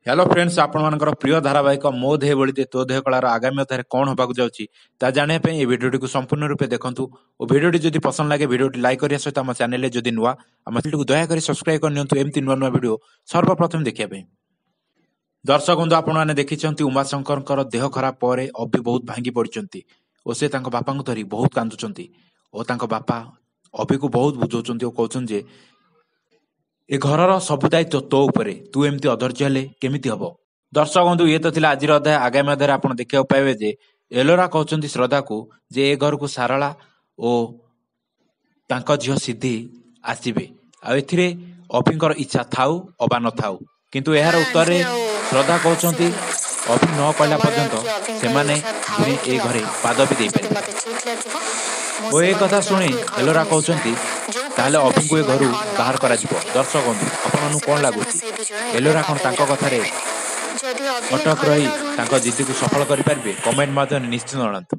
Hello friends आपण मानकर प्रिय धारावाहिक मो देह बड़ी तो देह कलार आगामी अध्याय कौन होगा जाऊँगी ता जाने पे भिडियो को संपूर्ण रूपे देखंतु और भिडियो जदि पसंद लगे भिडियो लाइक करिया सहित आम चैनल जदि नुआ आम चैनल को दयाकोरी सब्सक्राइब करनी एमती नुआ नुआ भिडियो सर्वप्रथम देखिए। दर्शक बंधु आपण मैंने देखिं उमाशंकर देह खराब पर अभी बहुत भांगी पड़ती और से बापा को धरी बहुत कांदुंट और बापा अभी को बहुत बुझाऊँ और कहते ए घरर सबु दायित्व तो उपरे तू एमती अधर्य हेले केमिति हबो। दर्शक बंधु ये तो थिला आजिर अध्याय आगामी अध्याय आपण देखिया पाइबे जे एलोरा कहउचंती श्रद्धा को जे ए घर को सारला ओ तांका झियो सिद्धि आसीबे आ एथिरे अभिंकर इच्छा थाउ अबा न थाउ किंतु एहार उत्तर रे श्रद्धा कहउचंती अभि न कहला पर्यंत से माने ए घरे पाद भी दे पारे ओ ए कथा सुनी एलोरा कहउचंती ताहले अभि को ए घरु बाहर करा जिवो। दर्शक बंधु आपन कोन लागुची एलोरा कोन तांको कथा रे अटक रही तांको जिद्दी को सफल करि पारबे कमेंट माध्यम निश्चित जणांतु।